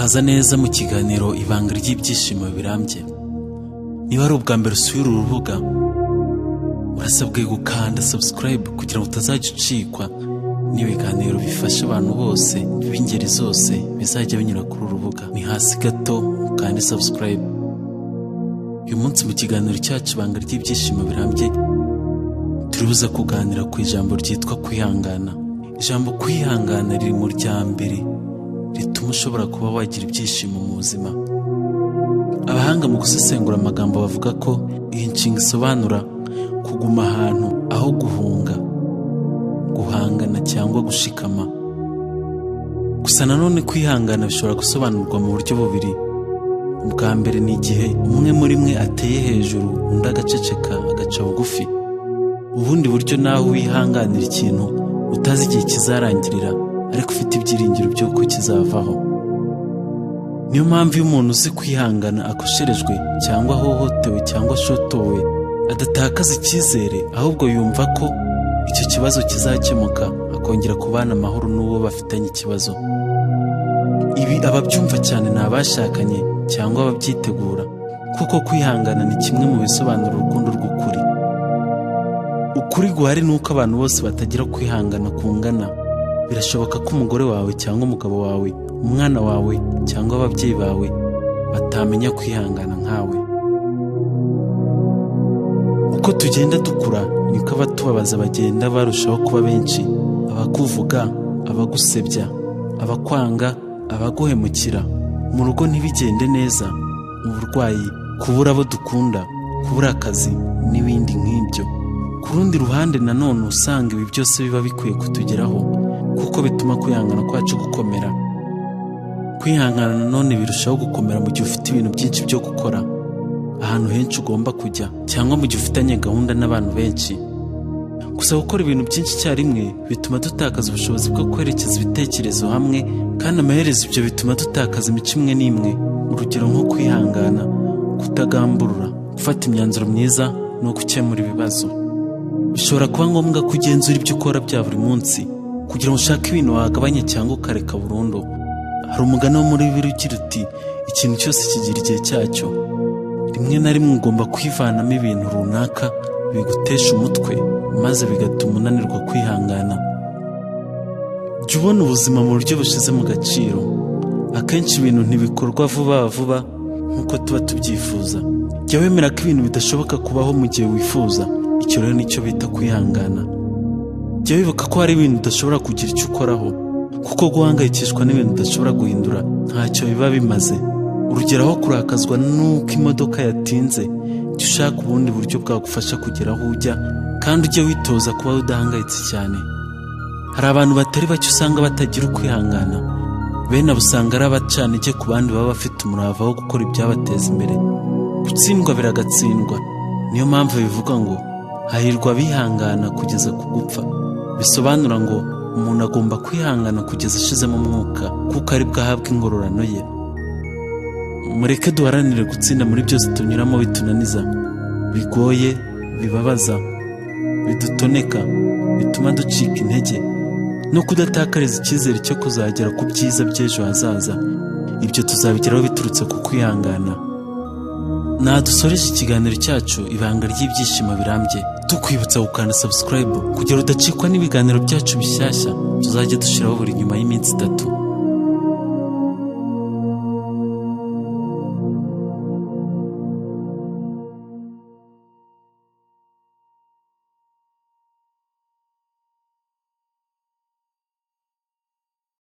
Urakaza neza mu kiganiro ibanga ry'ibyishimo birambye. Niba ari ubwa mbere usuye uru rubuga, urasabwe gukanda subscribe kugira ngo utazajya ucikwa n'ibiganiro bifasha abantu bose b'ingeri zose bizajya binyura kuri uru rubuga. Ni hasi gato kandi subscribe. Uyu munsi mu kiganiro cyacu ibanga ry'ibyishimo birambye turibuza kuganira ku ijambo ryitwa kwihangana. Ijambo kwihangana riri mu rya mbere rituma ushobora kuba wagira ibyishimo mu buzima. Abahanga mu gusesengura amagambo bavuga ko iyi nshinga isobanura kuguma ahantu aho guhunga, guhangana cyangwa gushikama. Gusa nanone kwihangana bishobora gusobanurwa mu buryo bubiri. Ubwa mbere ni igihe umwe muri mwe ateye hejuru undi agaceceka agaca bugufi. Ubundi buryo naho wihanganira ikintu utazi igihe kizarangirira ariko ufite ibyiringiro by'uko kizavaho. Niyo mpamvu iyo umuntu uzi kwihangana akosherejwe cyangwa ahohotewe cyangwa ashotowe adatakaza icyizere, ahubwo yumva ko icyo kibazo kizakemuka akongera kubana amahoro n'uwo bafitanye ikibazo. Ibi ababyumva cyane ni abashakanye cyangwa ababyitegura, kuko kwihangana ni kimwe mu bisobanura urukundo rw'ukuri. Ukuri guhari ni uko abantu bose batagira kwihangana kungana. Birashoboka ko umugore wawe cyangwa umugabo wawe, umwana wawe cyangwa ababyeyi bawe batamenya kwihangana nkawe. Uko tugenda dukura niko abatubabaza bagenda barushaho kuba benshi. Abakuvuga, abagusebya, abakwanga, abaguhemukira, mu rugo ntibigende neza, mu burwayi, kubura abo dukunda, kubura akazi n'ibindi nk'ibyo. Ku rundi ruhande nanone usanga ibi byose biba bikwiye kutugeraho, kuko bituma kwihangana kwacu gukomera. Kwihangana nanone birushaho gukomera mu gihe ufite ibintu byinshi byo gukora, ahantu henshi ugomba kujya, cyangwa mu gihe ufitanye gahunda n'abantu benshi. Gusa gukora ibintu byinshi icyarimwe bituma dutakaza ubushobozi bwo kwerekeza ibitekerezo hamwe, kandi amaherezo ibyo bituma dutakaza imico imwe n'imwe. Urugero nko kwihangana, kutagamburura, gufata imyanzuro myiza no gukemura ibibazo. Bishobora kuba ngombwa kugenzura ibyo ukora bya buri munsi kugira ngo ushake ibintu wagabanya cyangwa ukareka burundu. Hari umugani wo muri Bibiliya ugira uti ikintu cyose kigira igihe cyacyo. Rimwe na rimwe ugomba kwivanamo ibintu runaka bigutesha umutwe maze bigatuma unanirwa kwihangana. Jya ubona ubuzima mu buryo bushize mu gaciro. Akenshi ibintu ntibikorwa vuba vuba nk'uko tuba tubyifuza. Jya wemera ko ibintu bidashoboka kubaho mu gihe wifuza. Icyo rero nicyo bita kwihangana. Jya wibuka ko hari ibintu udashobora kugira icyo ukoraho, kuko guhangayikishwa n'ibintu udashobora guhindura ntacyo biba bimaze. Urugero aho kurakazwa n'uko imodoka yatinze, jya ushaka ubundi buryo bwagufasha kugera aho ujya, kandi ujye witoza kuba udahangayitse cyane. Hari abantu batari bake usanga batagira ukwihangana. Bene abo usanga ari abacantege ku bandi baba bafite umurava wo gukora ibyabateza imbere. Gutsindwa biragatsindwa. Niyo mpamvu bivuga ngo hahirwa abihangana kugeza ku gupfa. Bisobanura ngo umuntu agomba kwihangana kugeza ashizemo umwuka, kuko ari bwo ahabwa ingororano ye. Mureke duharanire gutsinda muri byose tunyuramo bitunaniza, bigoye, bibabaza, bidutoneka, bituma ducika intege, no kudatakariza icyizere cyo kuzagera ku byiza by'ejo hazaza. Ibyo tuzabigeraho biturutse ku kwihangana. Nadusoreje ikiganiro cyacu ibanga ry'ibyishimo birambye, tukwibutsa gukanda subscribe kugira udacikwa n'ibiganiro byacu bishyashya tuzajya dushyiraho buri nyuma y'iminsi 3.